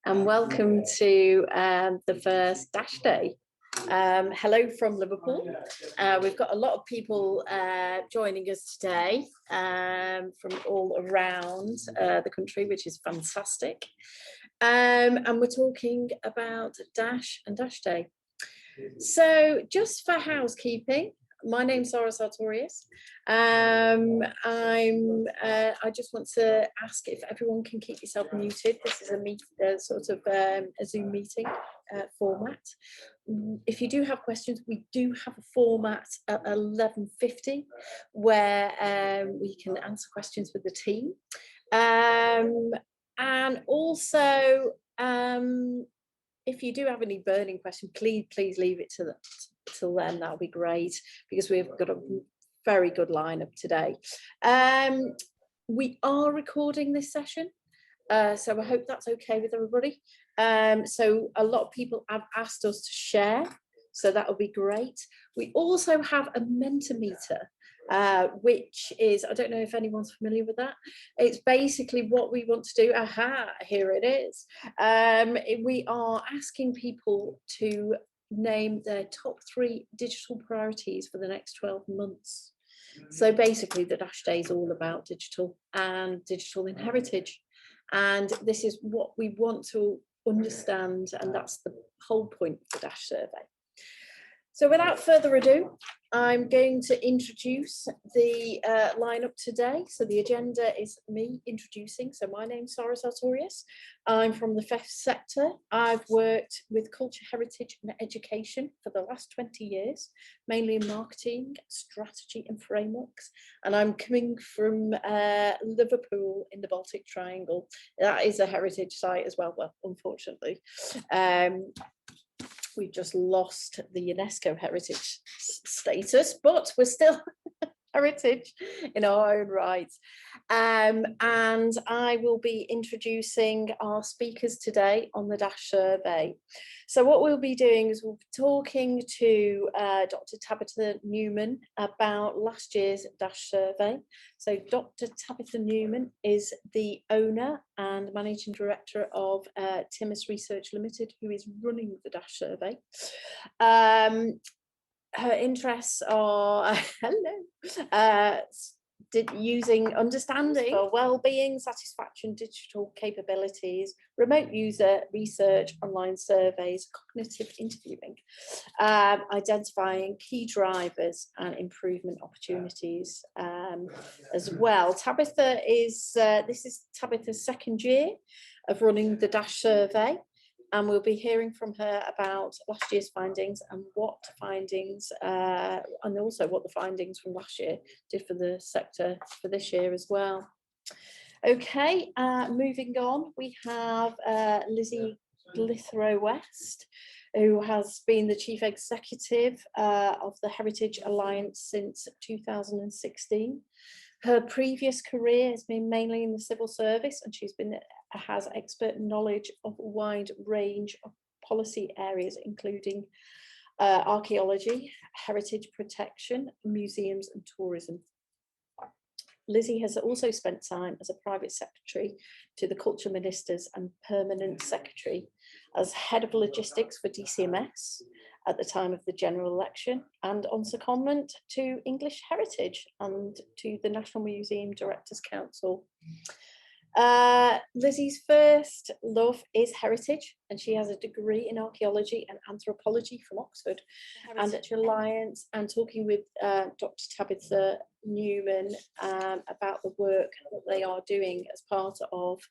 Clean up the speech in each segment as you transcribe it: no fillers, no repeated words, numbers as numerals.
And welcome to the first Dash Day. Hello from Liverpool. We've got a lot of people joining us today from all around the country, which is fantastic. And we're talking about Dash and Dash Day. So just for housekeeping, my name's Sarah Sartorius. I just want to ask if everyone can keep yourself muted. This is a Zoom meeting format. If you do have questions, we do have a format at 11:50 where we can answer questions with the team. And also, if you do have any burning questions, please leave it till then. That'll be great, because we've got a very good lineup today. We are recording this session, so I hope that's okay with everybody. So a lot of people have asked us to share, so that'll be great. We also have a Mentimeter, which is, I don't know if anyone's familiar with that. It's basically what we want to do. Aha, here it is. We are asking people to name their top 3 digital priorities for the next 12 months. So basically the Dash Day is all about digital and digital in heritage. And this is what we want to understand, and that's the whole point of the Dash survey. So without further ado, I'm going to introduce the lineup today. So the agenda is me introducing. So my name's Sarah Sartorius. I'm from the FEF sector. I've worked with culture, heritage and education for the last 20 years, mainly in marketing, strategy and frameworks. And I'm coming from Liverpool in the Baltic Triangle. That is a heritage site as well, unfortunately. We've just lost the UNESCO heritage status, but we're still heritage in our own right. And I will be introducing our speakers today on the Dash survey. So what we'll be doing is we'll be talking to Dr. Tabitha Newman about last year's Dash survey. So Dr. Tabitha Newman is the owner and managing director of Timus Research Limited, who is running the Dash survey. Her interests are using understanding for well-being, satisfaction, digital capabilities, remote user research, online surveys, cognitive interviewing, identifying key drivers and improvement opportunities as well. Tabitha is, this is Tabitha's 2nd year of running the Dash survey. And we'll be hearing from her about last year's findings and what findings, and also what the findings from last year did for the sector for this year as well. Okay, moving on, we have Lizzie Blithrow West, who has been the Chief Executive of the Heritage Alliance since 2016. Her previous career has been mainly in the civil service, and has expert knowledge of a wide range of policy areas, including archaeology, heritage protection, museums and tourism. Lizzie has also spent time as a private secretary to the Culture Ministers and Permanent Secretary as Head of Logistics for DCMS at the time of the general election, and on secondment to English Heritage and to the National Museum Directors Council. Lizzie's first love is heritage, and she has a degree in archaeology and anthropology from Oxford. Heritage Alliance, and talking with Dr. Tabitha Newman about the work that they are doing as part of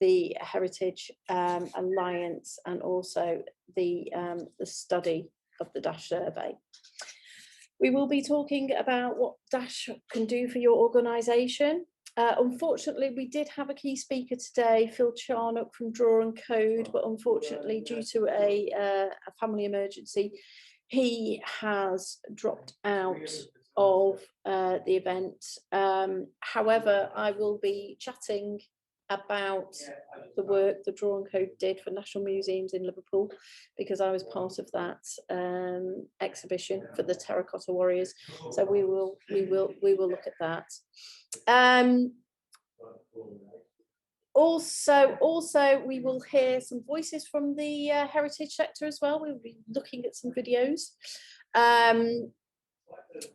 the Heritage Alliance, and also the study of the Dash survey. We will be talking about what Dash can do for your organisation. Unfortunately, we did have a key speaker today, Phil Charnock from Draw and Code, but unfortunately, due to a family emergency, he has dropped out of the event. However, I will be chatting about the work the Draw and Code did for National Museums in Liverpool, because I was part of that exhibition for the Terracotta Warriors. So we will look at that. Also, we will hear some voices from the heritage sector as well. We'll be looking at some videos,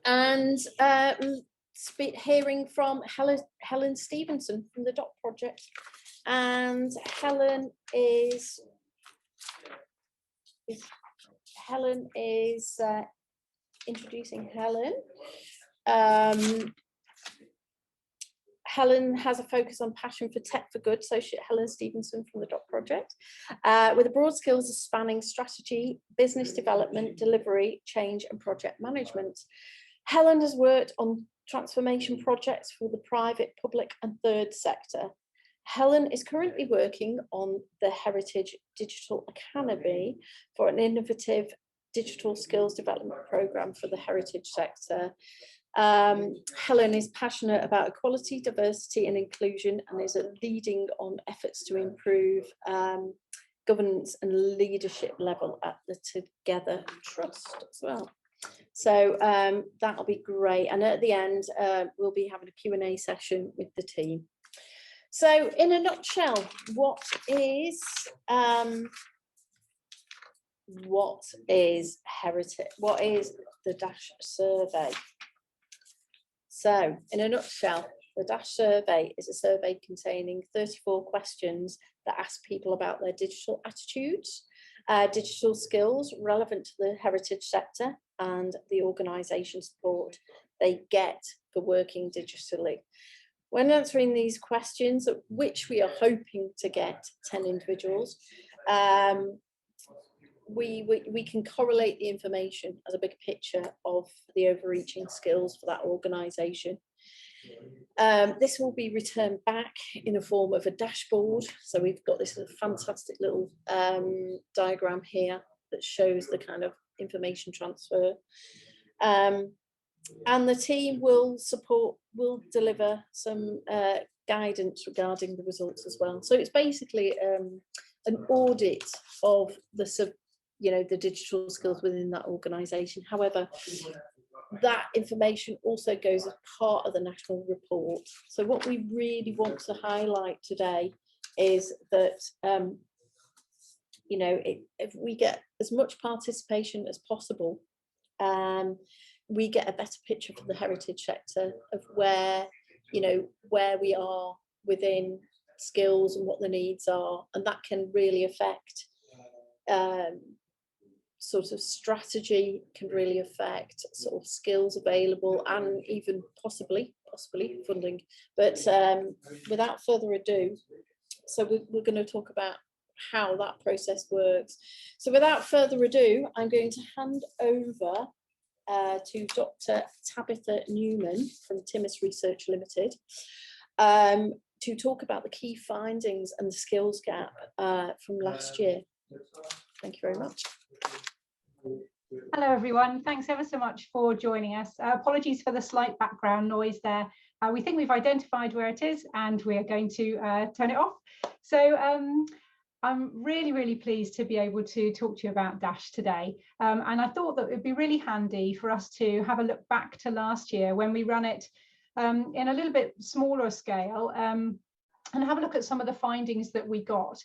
and hearing from Helen Stevenson from the DOT project. And Helen is introducing Helen. Helen has a focus on passion for tech for good, Associate Helen Stevenson from the DOT project, with a broad skills spanning strategy, business development, delivery, change and project management. Helen has worked on transformation projects for the private, public and third sector. Helen is currently working on the Heritage Digital Academy for an innovative digital skills development programme for the heritage sector. Helen is passionate about equality, diversity and inclusion, and is leading on efforts to improve governance and leadership level at the Together Trust as well. So that'll be great. And at the end, we'll be having a Q&A session with the team. So in a nutshell, what is heritage? What is the DASH survey? So in a nutshell, the DASH survey is a survey containing 34 questions that ask people about their digital attitudes, digital skills relevant to the heritage sector, and the organisation support they get for working digitally. When answering these questions, which we are hoping to get 10 individuals, we can correlate the information as a big picture of the overreaching skills for that organisation. This will be returned back in the form of a dashboard. So we've got this fantastic little diagram here that shows the kind of information transfer. And the team will deliver some guidance regarding the results as well. So it's basically an audit of the digital skills within that organisation. However, that information also goes as part of the national report. So what we really want to highlight today is that if we get as much participation as possible, we get a better picture for the heritage sector of where we are within skills and what the needs are, and that can really affect sort of strategy, can really affect sort of skills available, and even possibly funding. But without further ado, so we're going to talk about how that process works. So without further ado, I'm going to hand over to Dr. Tabitha Newman from Timmis Research Limited to talk about the key findings and the skills gap from last year. Thank you very much. Hello everyone, thanks ever so much for joining us. Apologies for the slight background noise there. We think we've identified where it is and we are going to turn it off. So I'm really pleased to be able to talk to you about DASH today. And I thought that it'd be really handy for us to have a look back to last year when we ran it in a little bit smaller scale and have a look at some of the findings that we got.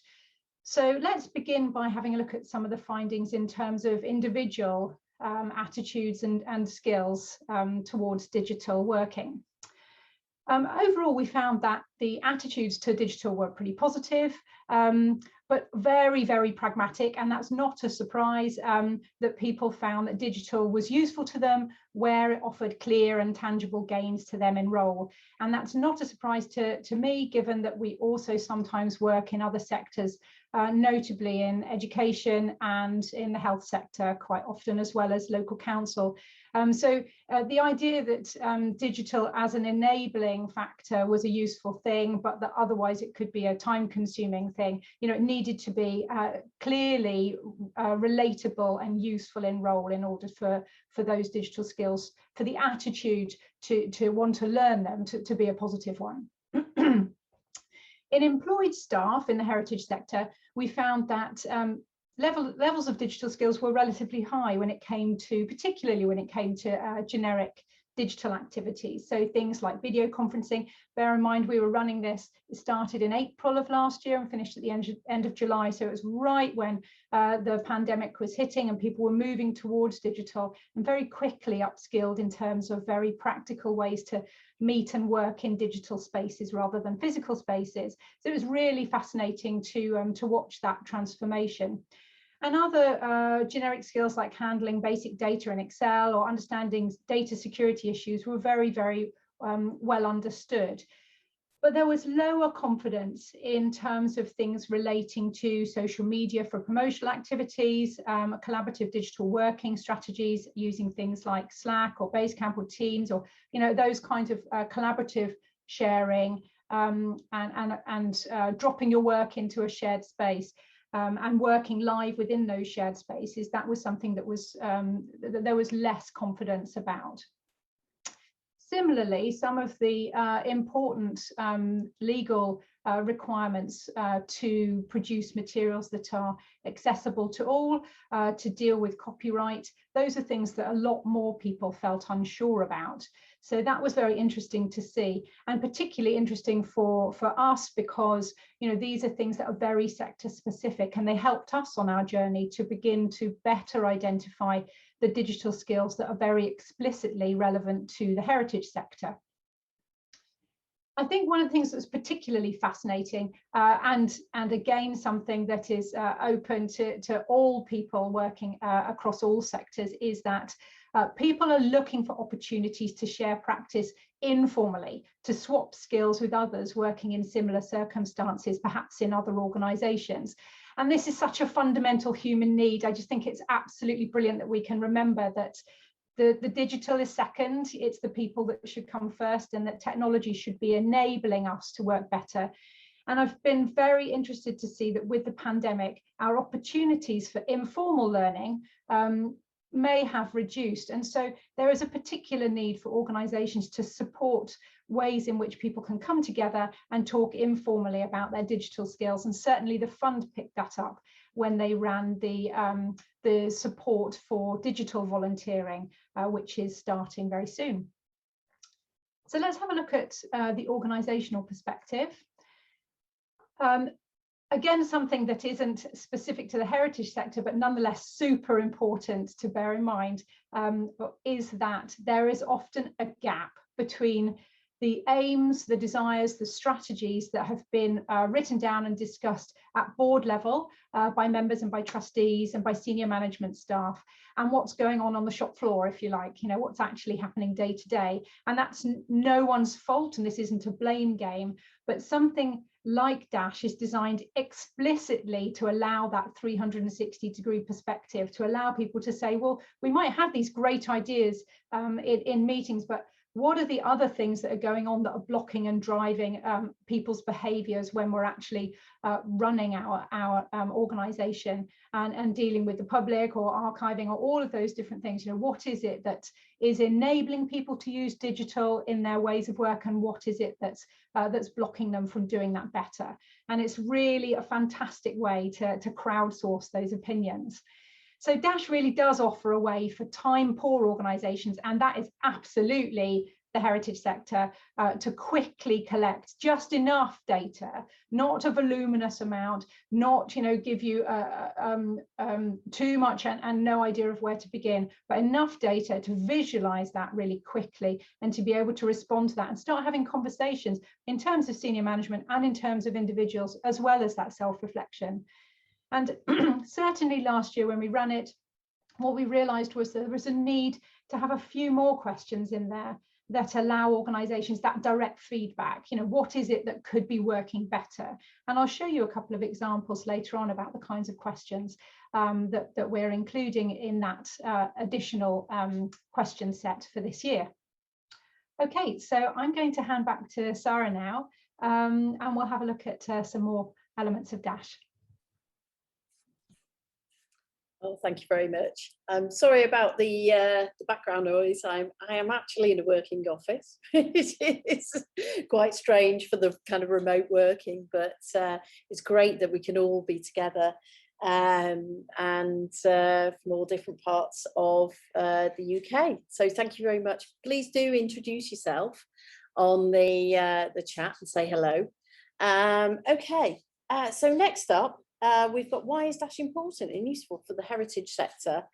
So let's begin by having a look at some of the findings in terms of individual attitudes and skills towards digital working. Overall, we found that the attitudes to digital were pretty positive, but very pragmatic, and that's not a surprise that people found that digital was useful to them where it offered clear and tangible gains to them in role. And that's not a surprise to me, given that we also sometimes work in other sectors, notably in education and in the health sector quite often, as well as local council. So the idea that digital as an enabling factor was a useful thing, but that otherwise it could be a time-consuming thing, it needed to be clearly relatable and useful in role in order for those digital skills, for the attitude to want to learn them to be a positive one. In employed staff in the heritage sector, we found that levels of digital skills were relatively high when it came to, particularly when it came to generic digital activities. So things like video conferencing. Bear in mind, we were running this, it started in April of last year and finished at the end of July. So it was right when the pandemic was hitting and people were moving towards digital, and very quickly upskilled in terms of very practical ways to meet and work in digital spaces rather than physical spaces. So it was really fascinating to watch that transformation. And other generic skills like handling basic data in Excel or understanding data security issues were very, very well understood. But there was lower confidence in terms of things relating to social media for promotional activities, collaborative digital working strategies using things like Slack or Basecamp or Teams, or those kinds of collaborative sharing and dropping your work into a shared space. And working live within those shared spaces, that was something that was that there was less confidence about. Similarly, some of the important legal requirements to produce materials that are accessible to all, to deal with copyright, those are things that a lot more people felt unsure about. So that was very interesting to see, and particularly interesting for us because these are things that are very sector specific, and they helped us on our journey to begin to better identify the digital skills that are very explicitly relevant to the heritage sector. I think one of the things that's particularly fascinating and again something that is open to all people working across all sectors is that people are looking for opportunities to share practice informally, to swap skills with others working in similar circumstances, perhaps in other organisations. And this is such a fundamental human need. I just think it's absolutely brilliant that we can remember that the digital is second, it's the people that should come first, and that technology should be enabling us to work better. And I've been very interested to see that with the pandemic, our opportunities for informal learning may have reduced. And so there is a particular need for organisations to support ways in which people can come together and talk informally about their digital skills. And certainly the fund picked that up when they ran the support for digital volunteering, which is starting very soon. So let's have a look at the organisational perspective. Again, something that isn't specific to the heritage sector, but nonetheless super important to bear in mind, is that there is often a gap between the aims, the desires, the strategies that have been written down and discussed at board level by members and by trustees and by senior management staff, and what's going on the shop floor, if you like, what's actually happening day to day. And that's no one's fault, and this isn't a blame game, but something like Dash is designed explicitly to allow that 360-degree perspective, to allow people to say, well, we might have these great ideas in meetings, but what are the other things that are going on that are blocking and driving people's behaviours when we're actually running our organisation and dealing with the public or archiving or all of those different things? What is it that is enabling people to use digital in their ways of work, and what is it that's blocking them from doing that better? And it's really a fantastic way to crowdsource those opinions. So Dash really does offer a way for time-poor organisations, and that is absolutely the heritage sector, to quickly collect just enough data, not a voluminous amount, not give you too much and no idea of where to begin, but enough data to visualise that really quickly and to be able to respond to that and start having conversations in terms of senior management and in terms of individuals, as well as that self-reflection. And certainly last year when we ran it, what we realised was that there was a need to have a few more questions in there that allow organisations that direct feedback. What is it that could be working better? And I'll show you a couple of examples later on about the kinds of questions that we're including in that additional question set for this year. Okay, so I'm going to hand back to Sarah now, and we'll have a look at some more elements of Dash. Oh, thank you very much. I'm sorry about the background noise. I am actually in a working office. It's quite strange for the kind of remote working, but it's great that we can all be together and from all different parts of the UK. So thank you very much. Please do introduce yourself on the chat and say hello. Okay, so next up, we've got why is Dash important and useful for the heritage sector,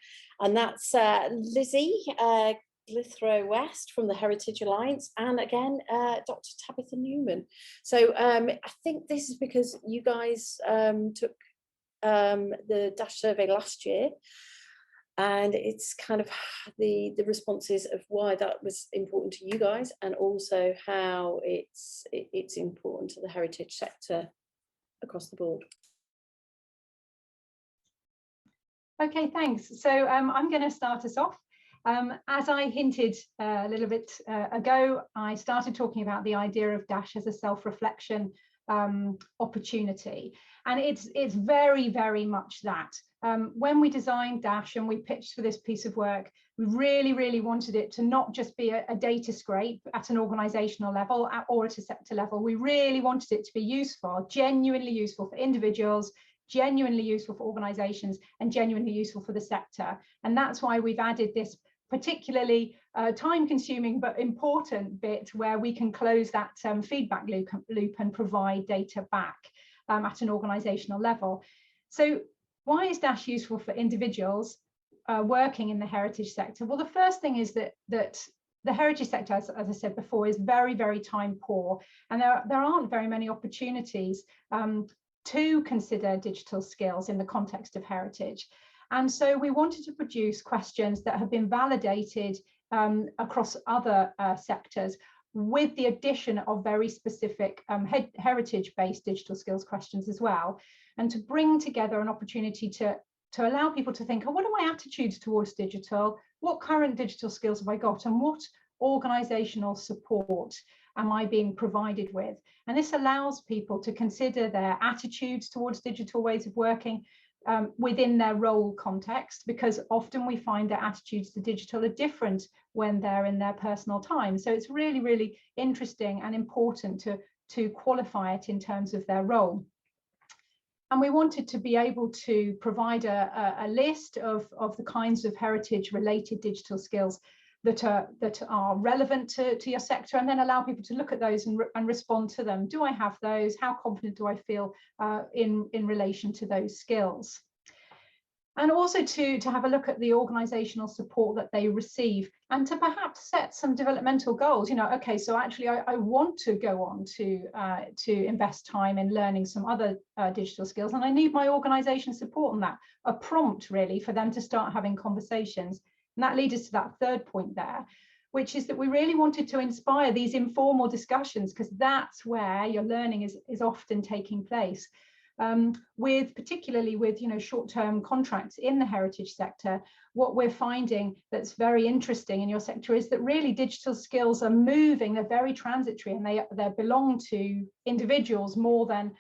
and that's Lizzie Blithrow West from the Heritage Alliance, and again Dr. Tabitha Newman. So I think this is because you guys took the Dash survey last year, and it's kind of the responses of why that was important to you guys, and also how it's important to the heritage sector across the board. Okay, thanks. So I'm going to start us off. As I hinted a little bit ago, I started talking about the idea of Dash as a self-reflection opportunity, and it's very, very much that. When we designed Dash and we pitched for this piece of work, we really wanted it to not just be a data scrape at an organisational level or at a sector level. We really wanted it to be useful, genuinely useful for individuals, genuinely useful for organisations, and genuinely useful for the sector. And that's why we've added this particularly time-consuming but important bit where we can close that feedback loop and provide data back at an organisational level. So why is Dash useful for individuals working in the heritage sector? Well, the first thing is that the heritage sector, as I said before, is very, very time poor, and there aren't very many opportunities to consider digital skills in the context of heritage. And so we wanted to produce questions that have been validated across other sectors, with the addition of very specific heritage-based digital skills questions as well, and to bring together an opportunity to allow people to think, oh, what are my attitudes towards digital? What current digital skills have I got? And what organisational support am I being provided with? And this allows people to consider their attitudes towards digital ways of working within their role context, because often we find their attitudes to digital are different when they're in their personal time. So it's really, really interesting and important to qualify it in terms of their role. And we wanted to be able to provide a list of the kinds of heritage related digital skills that are relevant to your sector, and then allow people to look at those and respond to them. Do I have those? How confident do I feel in relation to those skills? And also to have a look at the organisational support that they receive, and to perhaps set some developmental goals. You know, okay, so actually I want to go on to invest time in learning some other digital skills, and I need my organisation support on that, a prompt really for them to start having conversations. And that leads us to that third point there, which is that we really wanted to inspire these informal discussions, because that's where your learning is often taking place. Particularly with short-term contracts in the heritage sector, what we're finding that's very interesting in your sector is that really digital skills are moving, they're very transitory, and they belong to individuals more than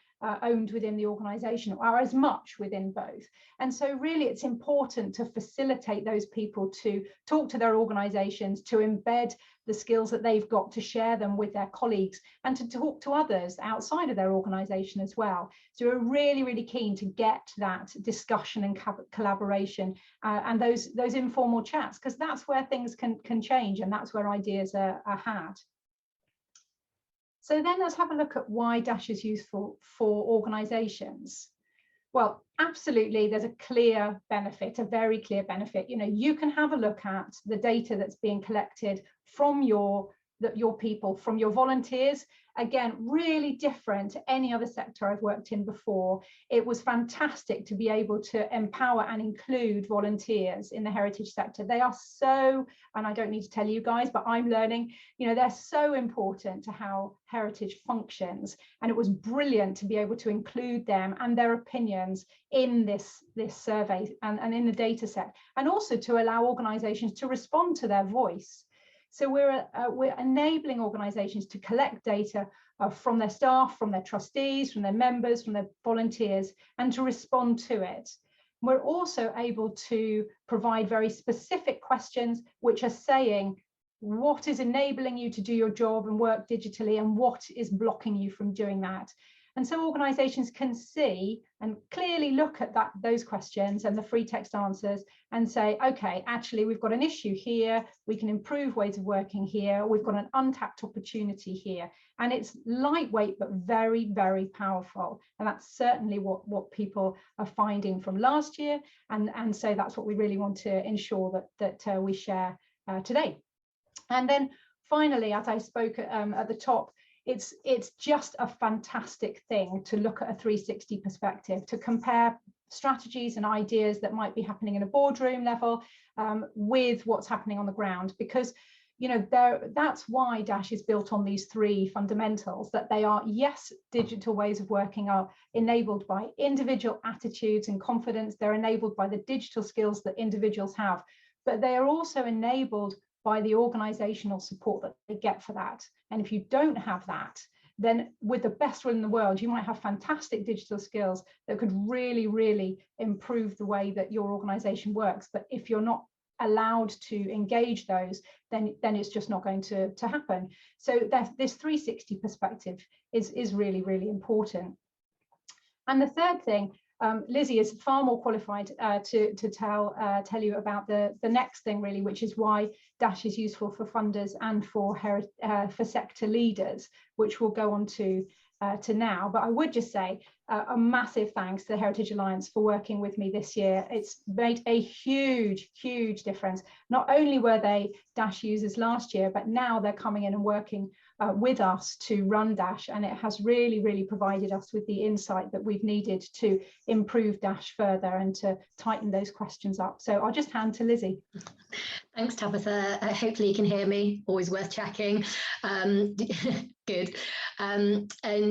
owned within the organisation, or as much within both. And so really it's important to facilitate those people to talk to their organisations, to embed the skills that they've got, to share them with their colleagues, and to talk to others outside of their organisation as well. So we're really, really keen to get that discussion and collaboration and those informal chats, because that's where things can change, and that's where ideas are had. So then let's have a look at why Dash is useful for organisations. Well, absolutely, there's a clear benefit, a very clear benefit. You can have a look at the data that's being collected from your people, from your volunteers. Again, really different to any other sector I've worked in before. It was fantastic to be able to empower and include volunteers in the heritage sector. They are so, and I don't need to tell you guys, but I'm learning, they're so important to how heritage functions. And it was brilliant to be able to include them and their opinions in this survey and in the data set, and also to allow organisations to respond to their voice. So we're enabling organisations to collect data from their staff, from their trustees, from their members, from their volunteers, and to respond to it. We're also able to provide very specific questions which are saying what is enabling you to do your job and work digitally, and what is blocking you from doing that. And so organisations can see and clearly look at those questions and the free text answers and say, okay, actually, we've got an issue here, we can improve ways of working here, we've got an untapped opportunity here. And it's lightweight, but very, very powerful. And that's certainly what people are finding from last year. And so that's what we really want to ensure that we share today. And then finally, as I spoke at the top, it's just a fantastic thing to look at a 360 perspective, to compare strategies and ideas that might be happening in a boardroom level with what's happening on the ground, because that's why Dash is built on these three fundamentals, that they are, yes, digital ways of working are enabled by individual attitudes and confidence, they're enabled by the digital skills that individuals have, but they are also enabled by the organisational support that they get for that. And if you don't have that, then with the best will in the world, you might have fantastic digital skills that could really, really improve the way that your organisation works. But if you're not allowed to engage those, then it's just not going to happen. So this 360 perspective is really, really important. And the third thing, Lizzie is far more qualified to tell you about the next thing, really, which is why Dash is useful for funders and for sector leaders, which we'll go on to now. But I would just say a massive thanks to the Heritage Alliance for working with me this year. It's made a huge, huge difference. Not only were they Dash users last year, but now they're coming in and working with us to run Dash, and it has really, really provided us with the insight that we've needed to improve Dash further and to tighten those questions up. So I'll just hand to Lizzie. Thanks, Tabitha. Hopefully you can hear me. Always worth checking. Good.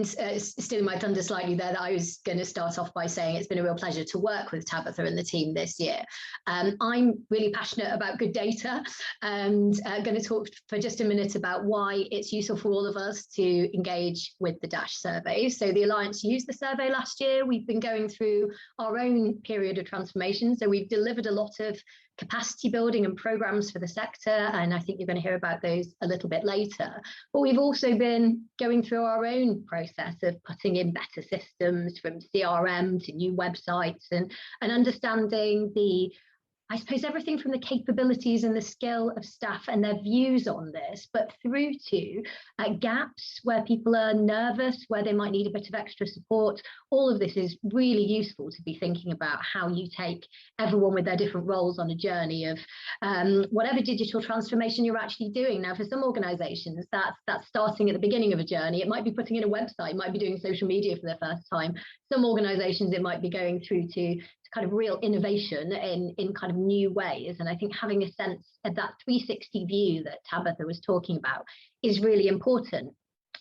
Stealing my thunder slightly there, that I was going to start off by saying it's been a real pleasure to work with Tabitha and the team this year. I'm really passionate about good data, and going to talk for just a minute about why it's useful for all of us to engage with the Dash survey. So the Alliance used the survey last year. We've been going through our own period of transformation. So we've delivered a lot of capacity building and programs for the sector, and I think you're going to hear about those a little bit later. But we've also been going through our own process of putting in better systems, from CRM to new websites, and understanding I suppose everything from the capabilities and the skill of staff and their views on this, but through to gaps where people are nervous, where they might need a bit of extra support. All of this is really useful to be thinking about how you take everyone with their different roles on a journey of whatever digital transformation you're actually doing. Now, for some organisations, that's starting at the beginning of a journey. It might be putting in a website, it might be doing social media for the first time. Some organisations, it might be going through to kind of real innovation in kind of new ways. And I think having a sense of that 360 view that Tabitha was talking about is really important.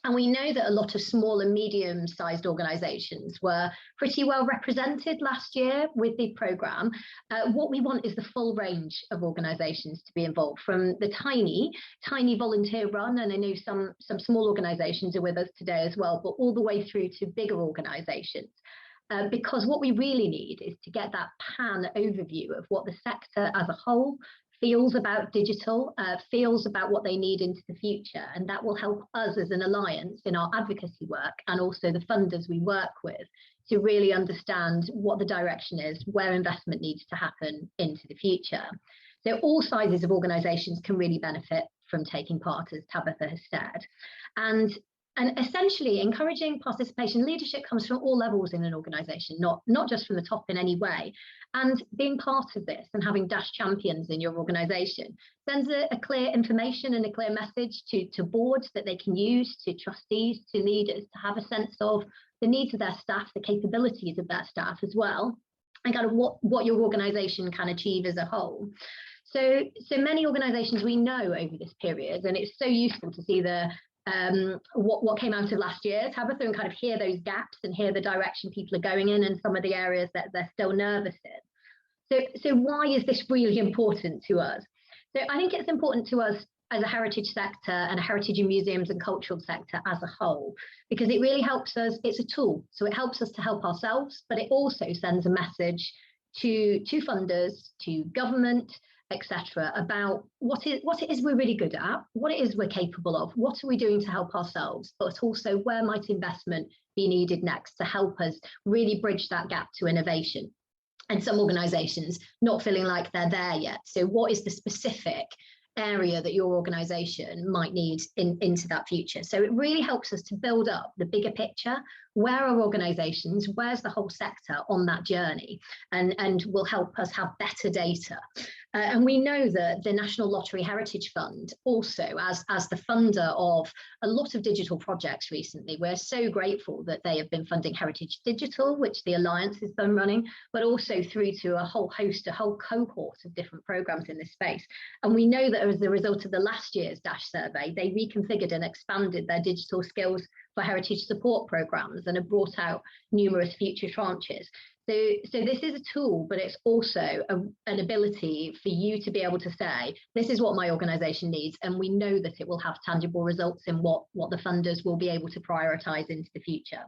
And we know that a lot of small and medium-sized organisations were pretty well represented last year with the programme. What we want is the full range of organisations to be involved, from the tiny volunteer run, and I know some small organisations are with us today as well, but all the way through to bigger organisations. Because what we really need is to get that pan overview of what the sector as a whole feels about digital, feels about what they need into the future. And that will help us as an alliance in our advocacy work, and also the funders we work with, to really understand what the direction is, where investment needs to happen into the future. So all sizes of organisations can really benefit from taking part, as Tabitha has said. And essentially, encouraging participation. Leadership comes from all levels in an organisation, not just from the top in any way. And being part of this and having Dash champions in your organisation sends a clear information and a clear message to boards that they can use, to trustees, to leaders, to have a sense of the needs of their staff, the capabilities of their staff as well, and kind of what your organisation can achieve as a whole. So many organisations we know over this period, and it's so useful to see what came out of last year, Tabitha, and kind of hear those gaps and hear the direction people are going in and some of the areas that they're still nervous in. So why is this really important to us? So I think it's important to us as a heritage sector and a heritage and museums and cultural sector as a whole, because it really helps us. It's a tool, so it helps us to help ourselves, but it also sends a message to funders, to government, etc., about what it is we're really good at, what it is we're capable of, what are we doing to help ourselves, but also where might investment be needed next to help us really bridge that gap to innovation. And some organisations not feeling like they're there yet. So what is the specific area that your organisation might need into that future? So it really helps us to build up the bigger picture. Where are organisations? Where's the whole sector on that journey? And will help us have better data. And we know that the National Lottery Heritage Fund also, as the funder of a lot of digital projects recently, we're so grateful that they have been funding Heritage Digital, which the Alliance has been running, but also through to a whole cohort of different programmes in this space. And we know that as a result of the last year's DASH survey, they reconfigured and expanded their digital skills for heritage support programmes and have brought out numerous future tranches. So this is a tool, but it's also an ability for you to be able to say, this is what my organisation needs, and we know that it will have tangible results in what the funders will be able to prioritise into the future.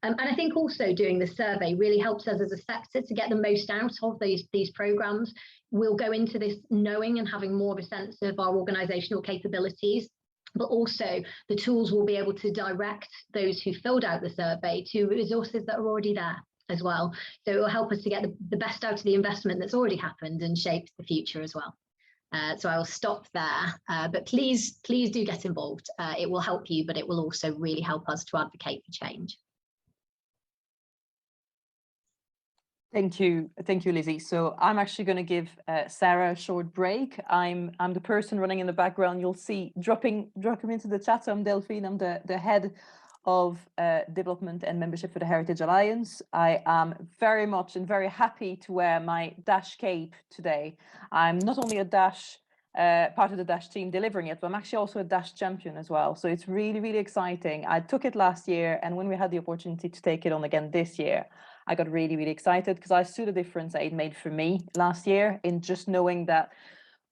And I think also doing the survey really helps us as a sector to get the most out of these programmes. We'll go into this knowing and having more of a sense of our organisational capabilities, but also the tools will be able to direct those who filled out the survey to resources that are already there as well. So it will help us to get the best out of the investment that's already happened and shapes the future as well. So I will stop there, but please do get involved. It will help you, but it will also really help us to advocate for change. Thank you, Lizzie. So I'm actually going to give Sarah a short break. I'm the person running in the background. You'll see dropping into the chat. I'm Delphine. I'm the head of development and membership for the Heritage Alliance. I am very much and very happy to wear my DASH cape today. I'm not only a DASH part of the DASH team delivering it, but I'm actually also a DASH champion as well. So it's really, really exciting. I took it last year, and when we had the opportunity to take it on again this year, I got really, really excited because I saw the difference that it made for me last year in just knowing that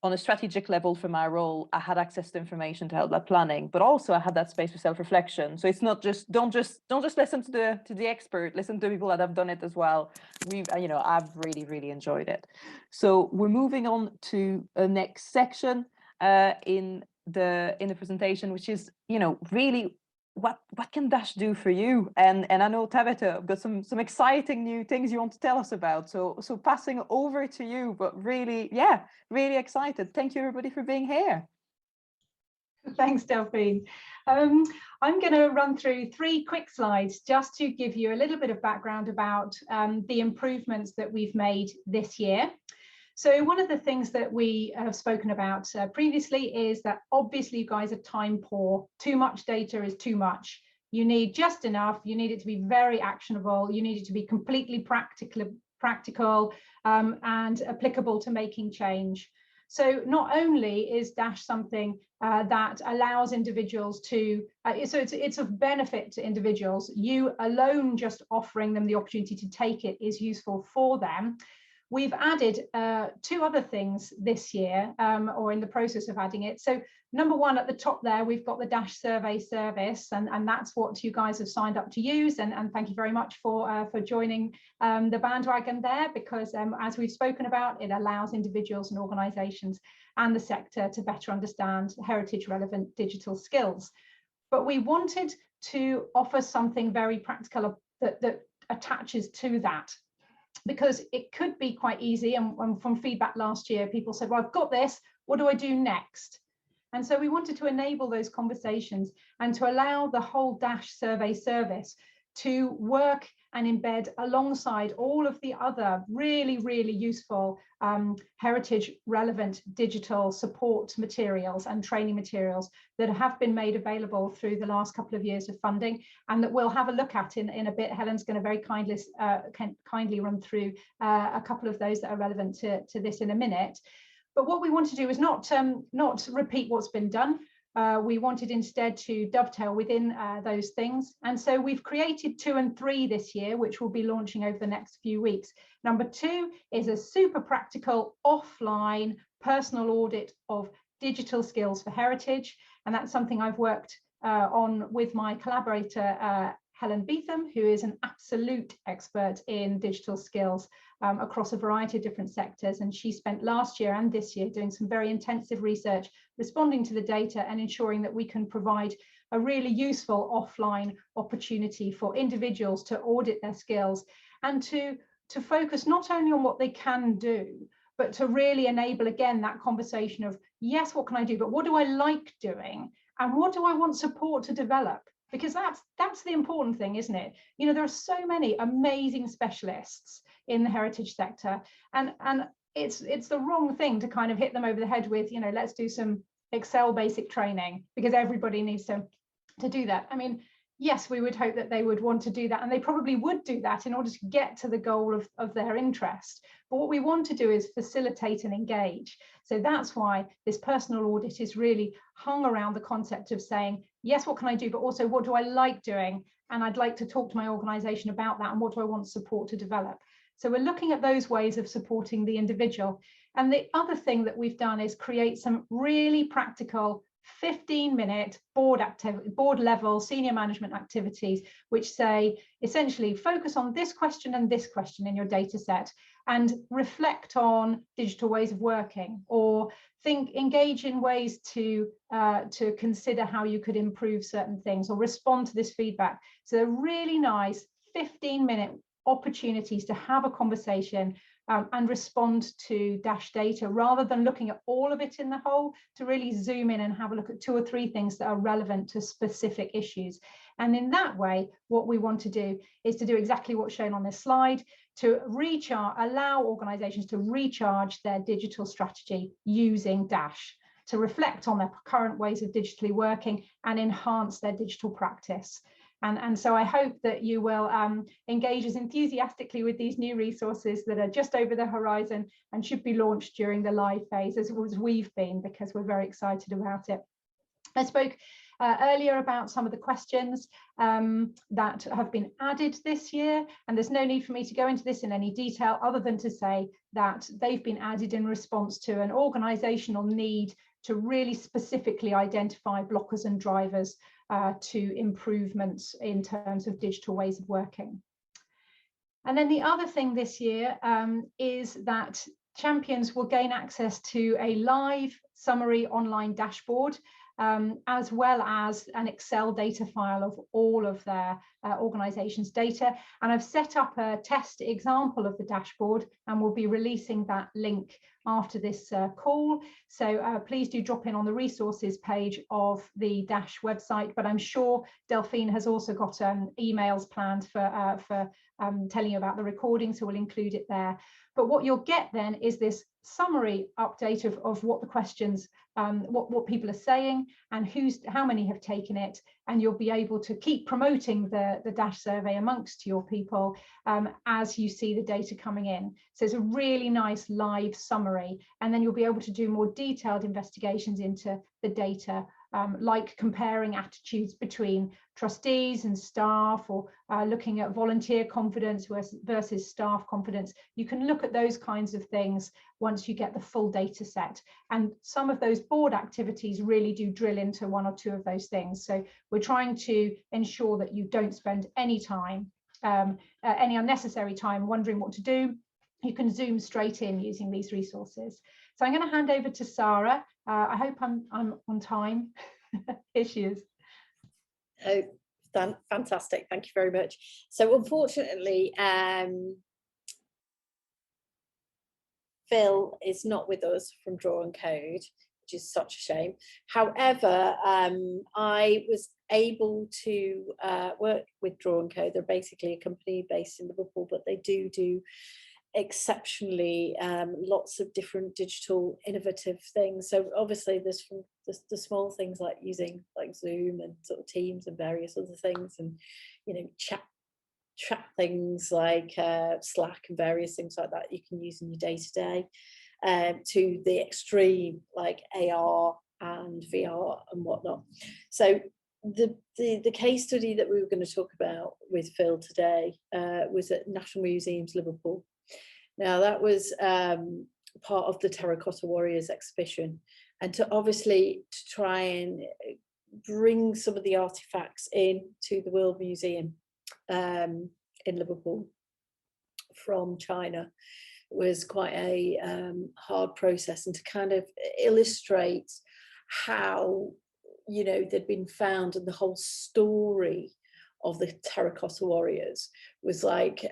on a strategic level for my role, I had access to information to help that planning, but also I had that space for self-reflection. So it's not just, don't just listen to the expert, listen to people that have done it as well. I've really, really enjoyed it. So we're moving on to a next section in the presentation, which is, really what can DASH do for you? And I know Tabitha, I've got some exciting new things you want to tell us about. So passing over to you, but really, yeah, really excited. Thank you everybody for being here. Thanks, Delphine. I'm going to run through 3 quick slides just to give you a little bit of background about the improvements that we've made this year. So one of the things that we have spoken about previously is that obviously you guys are time poor. Too much data is too much. You need just enough. You need it to be very actionable. You need it to be completely practical and applicable to making change. So not only is DASH something that allows individuals to, so it's of benefit to individuals, you alone just offering them the opportunity to take it is useful for them. We've added 2 other things this year, or in the process of adding it. So number 1 at the top there, we've got the DASH survey service, and that's what you guys have signed up to use. And thank you very much for joining the bandwagon there, because as we've spoken about, it allows individuals and organisations and the sector to better understand heritage relevant digital skills. But we wanted to offer something very practical that attaches to that, because it could be quite easy, and from feedback last year, people said, well, I've got this, what do I do next? And so we wanted to enable those conversations and to allow the whole DASH survey service to work and embed alongside all of the other really, really useful heritage relevant digital support materials and training materials that have been made available through the last couple of years of funding, and that we'll have a look at in a bit. Helen's going to very kindly run through a couple of those that are relevant to this in a minute. But what we want to do is not repeat what's been done. We wanted instead to dovetail within those things. And so we've created 2 and 3 this year, which we'll be launching over the next few weeks. Number 2 is a super practical offline personal audit of digital skills for heritage. And that's something I've worked on with my collaborator, Helen Beetham, who is an absolute expert in digital skills across a variety of different sectors. And she spent last year and this year doing some very intensive research, responding to the data and ensuring that we can provide a really useful offline opportunity for individuals to audit their skills and to focus not only on what they can do, but to really enable, again, that conversation of, yes, what can I do, but what do I like doing? And what do I want support to develop? Because that's the important thing, isn't it? You know, there are so many amazing specialists in the heritage sector, and it's the wrong thing to kind of hit them over the head with, you know, let's do some Excel basic training because everybody needs to do that. I mean, yes, we would hope that they would want to do that, and they probably would do that in order to get to the goal of their interest. But what we want to do is facilitate and engage. So that's why this personal audit is really hung around the concept of saying, yes, what can I do, but also what do I like doing? And I'd like to talk to my organisation about that, and what do I want support to develop? So we're looking at those ways of supporting the individual. And the other thing that we've done is create some really practical 15-minute board level senior management activities, which say essentially focus on this question and this question in your data set and reflect on digital ways of working, or engage in ways to consider how you could improve certain things or respond to this feedback. So they're really nice 15-minute opportunities to have a conversation and respond to Dash data, rather than looking at all of it in the whole, to really zoom in and have a look at 2 or 3 things that are relevant to specific issues. And in that way, what we want to do is to do exactly what's shown on this slide, to allow organizations to recharge their digital strategy using Dash, to reflect on their current ways of digitally working and enhance their digital practice. And so I hope that you will engage as enthusiastically with these new resources that are just over the horizon and should be launched during the live phase, as we've been, because we're very excited about it. I spoke earlier about some of the questions that have been added this year, and there's no need for me to go into this in any detail other than to say that they've been added in response to an organisational need to really specifically identify blockers and drivers to improvements in terms of digital ways of working. And then the other thing this year is that champions will gain access to a live summary online dashboard, as well as an Excel data file of all of their organisation's data. And I've set up a test example of the dashboard, and we'll be releasing that link after this call. So please do drop in on the resources page of the Dash website, but I'm sure Delphine has also got emails planned for telling you about the recording, so we'll include it there. But what you'll get then is this summary update of what the questions, what people are saying and how many have taken it, and you'll be able to keep promoting the Dash survey amongst your people as you see the data coming in. So it's a really nice live summary, and then you'll be able to do more detailed investigations into the data, like comparing attitudes between trustees and staff, or looking at volunteer confidence versus staff confidence. You can look at those kinds of things once you get the full data set. And some of those board activities really do drill into 1 or 2 of those things. So we're trying to ensure that you don't spend any time, any unnecessary time wondering what to do. You can zoom straight in using these resources. So I'm going to hand over to Sarah. I hope I'm on time. Here she is. Oh, fantastic. Thank you very much. So unfortunately, Phil is not with us from Draw and Code, which is such a shame. However, I was able to work with Draw and Code. They're basically a company based in Liverpool, but they do exceptionally lots of different digital innovative things. So obviously there's from the small things like using like Zoom and sort of Teams and various other things, and you know, chat things like Slack and various things like that you can use in your day-to-day, to the extreme like AR and VR and whatnot. So the case study that we were going to talk about with Phil today was at National Museums Liverpool. Now that was part of the Terracotta Warriors exhibition, and to try and bring some of the artifacts in to the World Museum in Liverpool from China was quite a hard process, and to kind of illustrate how, you know, they'd been found, and the whole story of the terracotta warriors was like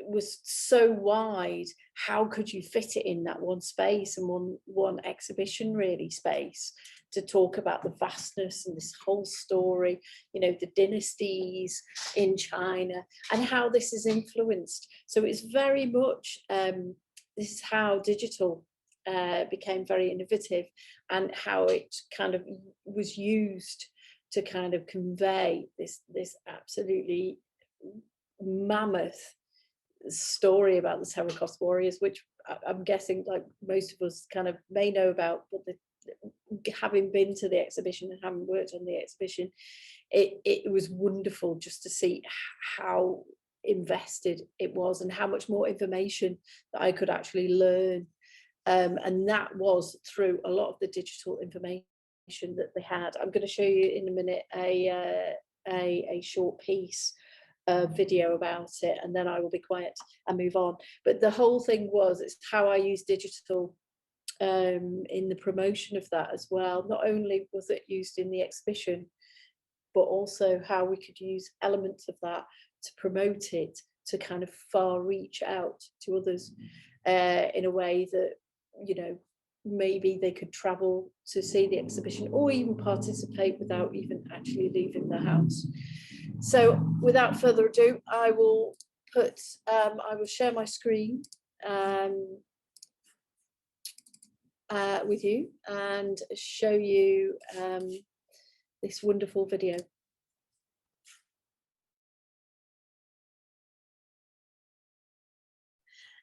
was so wide. How could you fit it in that one space and one exhibition really space to talk about the vastness and this whole story, you know, the dynasties in China and how this is influenced. So it's very much this is how digital became very innovative, and how it kind of was used to kind of convey this absolutely mammoth story about the terracotta warriors, which I'm guessing like most of us kind of may know about, but having been to the exhibition and having worked on the exhibition, it was wonderful just to see how invested it was and how much more information that I could actually learn. And that was through a lot of the digital information that they had. I'm going to show you in a minute a short piece video about it, and then I will be quiet and move on. But the whole thing was, it's how I use digital in the promotion of that as well. Not only was it used in the exhibition, but also how we could use elements of that to promote it, to kind of far reach out to others in a way that, you know, maybe they could travel to see the exhibition or even participate without even actually leaving their house. So without further ado, I will share my screen with you and show you this wonderful video.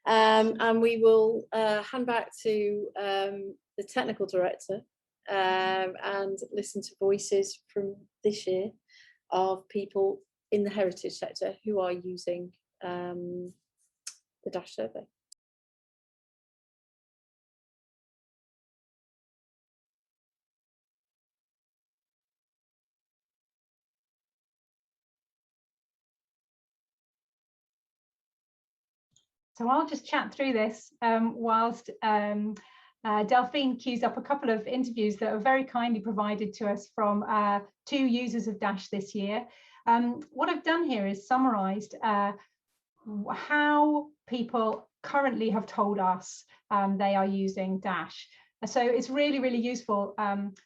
And we will hand back to the technical director and listen to voices from this year of people in the heritage sector who are using the Dash survey. So I'll just chat through this whilst Delphine queues up a couple of interviews that are very kindly provided to us from 2 users of Dash this year. What I've done here is summarised how people currently have told us they are using Dash. So it's really, really useful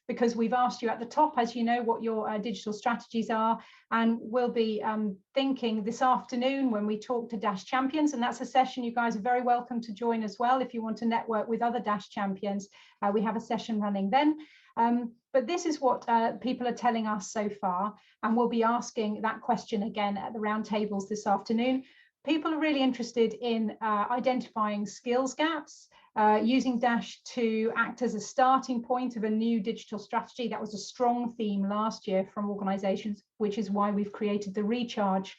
because we've asked you at the top, as you know, what your digital strategies are, and we'll be thinking this afternoon when we talk to Dash champions, and that's a session you guys are very welcome to join as well if you want to network with other Dash champions. We have a session running then. But this is what people are telling us so far, and we'll be asking that question again at the roundtables this afternoon. People are really interested in identifying skills gaps, using Dash to act as a starting point of a new digital strategy. That was a strong theme last year from organisations, which is why we've created the Recharge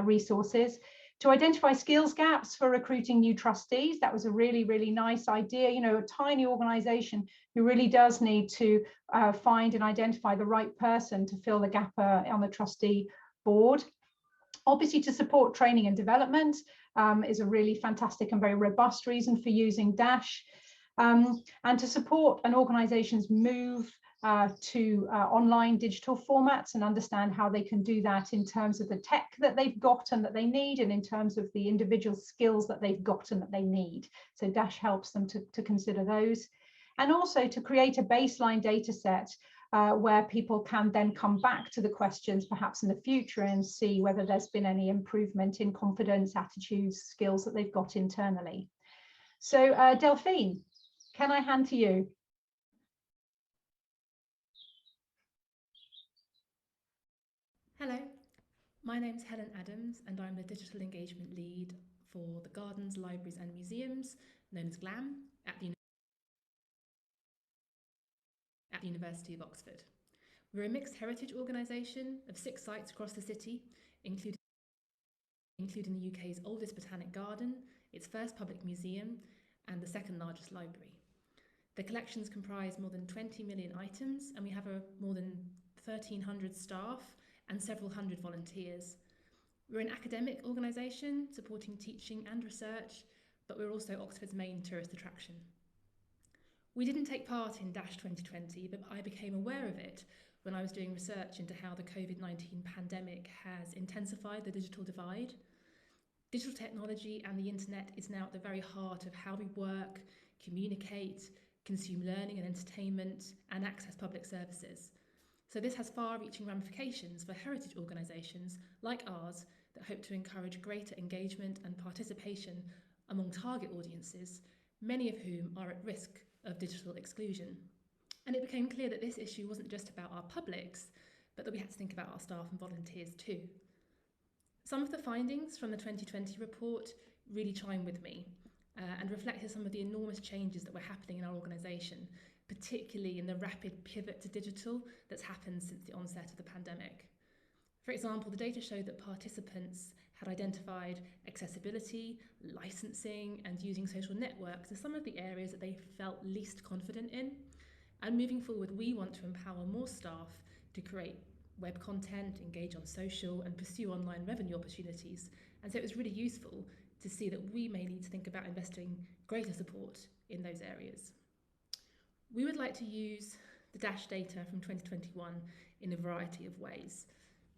resources. To identify skills gaps for recruiting new trustees, that was a really, really nice idea. You know, a tiny organisation who really does need to find and identify the right person to fill the gap on the trustee board. Obviously, to support training and development is a really fantastic and very robust reason for using Dash. And to support an organisation's move to online digital formats and understand how they can do that in terms of the tech that they've got and that they need, and in terms of the individual skills that they've got and that they need. So Dash helps them to consider those. And also to create a baseline data set where people can then come back to the questions perhaps in the future and see whether there's been any improvement in confidence, attitudes, skills that they've got internally. So Delphine, can I hand to you? Hello, my name's Helen Adams and I'm the Digital Engagement Lead for the Gardens, Libraries and Museums, known as GLAM, at the University of Oxford. We're a mixed heritage organisation of 6 sites across the city, including the UK's oldest botanic garden, its first public museum, and the 2nd largest library. The collections comprise more than 20 million items, and we have more than 1,300 staff and several hundred volunteers. We're an academic organisation supporting teaching and research, but we're also Oxford's main tourist attraction. We didn't take part in Dash 2020, but I became aware of it when I was doing research into how the COVID-19 pandemic has intensified the digital divide. Digital technology and the internet is now at the very heart of how we work, communicate, consume learning and entertainment, and access public services. So this has far-reaching ramifications for heritage organisations like ours that hope to encourage greater engagement and participation among target audiences, many of whom are at risk of digital exclusion. And it became clear that this issue wasn't just about our publics, but that we had to think about our staff and volunteers too. Some of the findings from the 2020 report really chime with me and reflected some of the enormous changes that were happening in our organisation, particularly in the rapid pivot to digital that's happened since the onset of the pandemic. For example, the data showed that participants had identified accessibility, licensing, and using social networks as some of the areas that they felt least confident in. And moving forward, we want to empower more staff to create web content, engage on social, and pursue online revenue opportunities. And so it was really useful to see that we may need to think about investing greater support in those areas. We would like to use the Dash data from 2021 in a variety of ways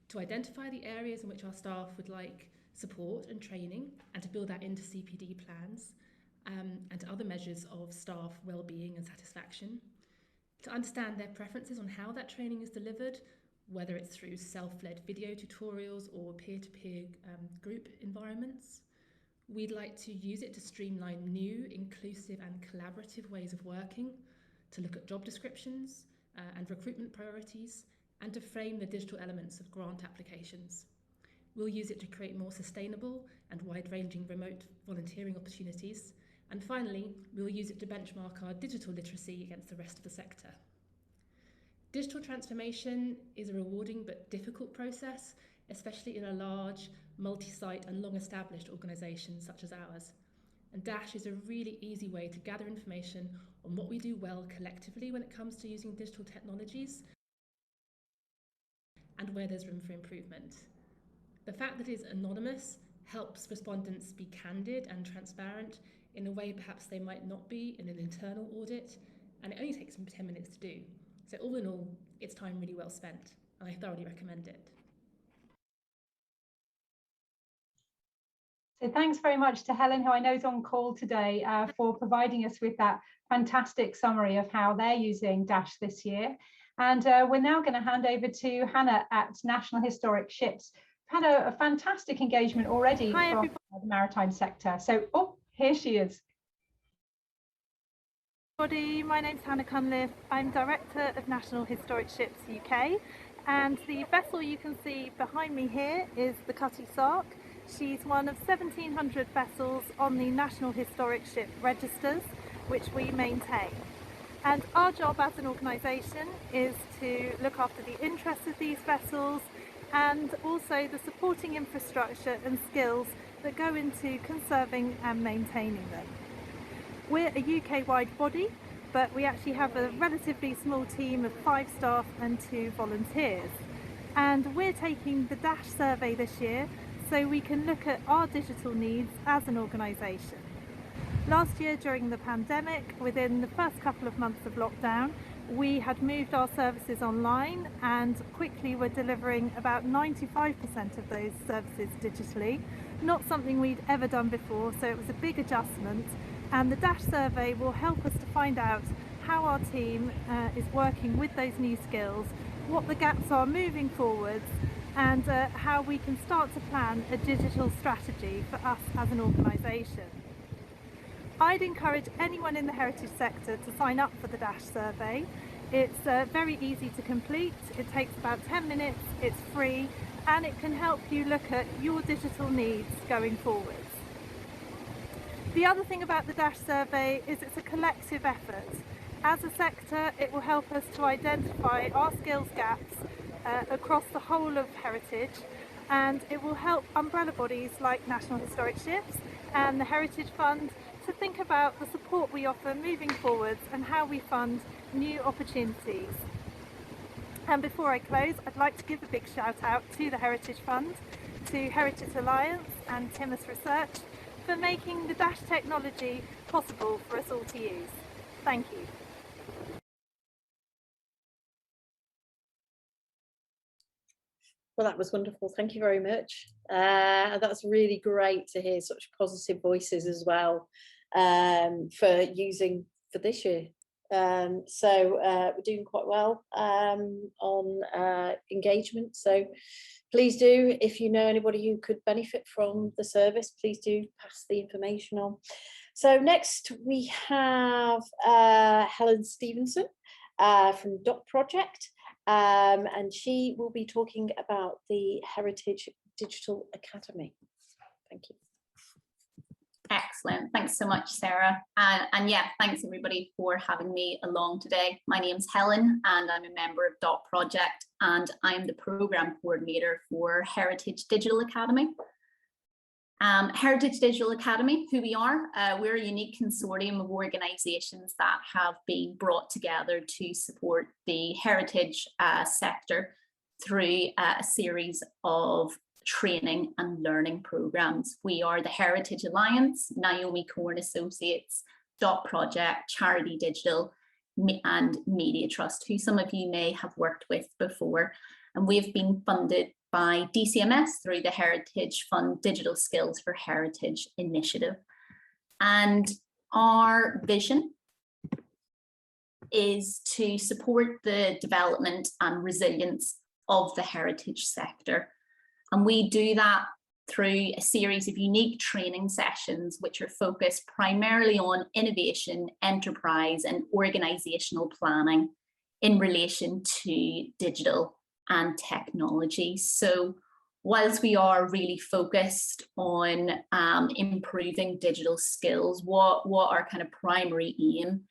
to identify the areas in which our staff would like support and training, and to build that into CPD plans and to other measures of staff well-being and satisfaction, to understand their preferences on how that training is delivered, whether it's through self-led video tutorials or peer-to-peer group environments. We'd like to use it to streamline new, inclusive and collaborative ways of working, to look at job descriptions and recruitment priorities, and to frame the digital elements of grant applications. We'll use it to create more sustainable and wide-ranging remote volunteering opportunities. And finally, we'll use it to benchmark our digital literacy against the rest of the sector. Digital transformation is a rewarding but difficult process, especially in a large, multi-site and long-established organisation such as ours. And Dash is a really easy way to gather information on what we do well collectively when it comes to using digital technologies and where there's room for improvement. The fact that it's anonymous helps respondents be candid and transparent in a way perhaps they might not be in an internal audit, and it only takes them 10 minutes to do. So all in all, it's time really well spent, and I thoroughly recommend it. So thanks very much to Helen, who I know is on call today, for providing us with that fantastic summary of how they're using Dash this year. And we're now going to hand over to Hannah at National Historic Ships. We've had a fantastic engagement already from the maritime sector. So, oh, here she is. My name's Hannah Cunliffe. I'm Director of National Historic Ships UK, and the vessel you can see behind me here is the Cutty Sark. She's one of 1,700 vessels on the National Historic Ship registers, which we maintain. And our job as an organisation is to look after the interests of these vessels and also the supporting infrastructure and skills that go into conserving and maintaining them. We're a UK-wide body, but we actually have a relatively small team of 5 staff and 2 volunteers. And we're taking the Dash survey this year so we can look at our digital needs as an organisation. Last year during the pandemic, within the first couple of months of lockdown, we had moved our services online and quickly were delivering about 95% of those services digitally. Not something we'd ever done before, so it was a big adjustment. And the Dash survey will help us to find out how our team is working with those new skills, what the gaps are moving forwards, and how we can start to plan a digital strategy for us as an organisation. I'd encourage anyone in the heritage sector to sign up for the Dash survey. It's very easy to complete, it takes about 10 minutes, it's free, and it can help you look at your digital needs going forwards. The other thing about the Dash survey is it's a collective effort. As a sector, it will help us to identify our skills gaps across the whole of heritage, and it will help umbrella bodies like National Historic Ships and the Heritage Fund to think about the support we offer moving forwards and how we fund new opportunities. And before I close, I'd like to give a big shout out to the Heritage Fund, to Heritage Alliance and Timmis Research for making the Dash technology possible for us all to use. Thank you. Well, that was wonderful. Thank you very much. That's really great to hear such positive voices as well for using for this year. So we're doing quite well on engagement. So please do, if you know anybody who could benefit from the service, please do pass the information on. So next we have Helen Stevenson from Dot Project. And she will be talking about the Heritage Digital Academy. Thank you. Excellent. Thanks so much, Sarah. And yeah, thanks everybody for having me along today. My name's Helen and I'm a member of Dot Project and I'm the Programme Coordinator for Heritage Digital Academy. Heritage Digital Academy, who we are, we're a unique consortium of organisations that have been brought together to support the heritage sector through a series of training and learning programmes. We are the Heritage Alliance, Naomi Corn Associates, Dot Project, Charity Digital and Media Trust, who some of you may have worked with before. And we've been funded by DCMS through the Heritage Fund Digital Skills for Heritage initiative. And our vision is to support the development and resilience of the heritage sector. And we do that through a series of unique training sessions, which are focused primarily on innovation, enterprise, and organisational planning in relation to digital and technology. So whilst we are really focused on improving digital skills, what our kind of primary aim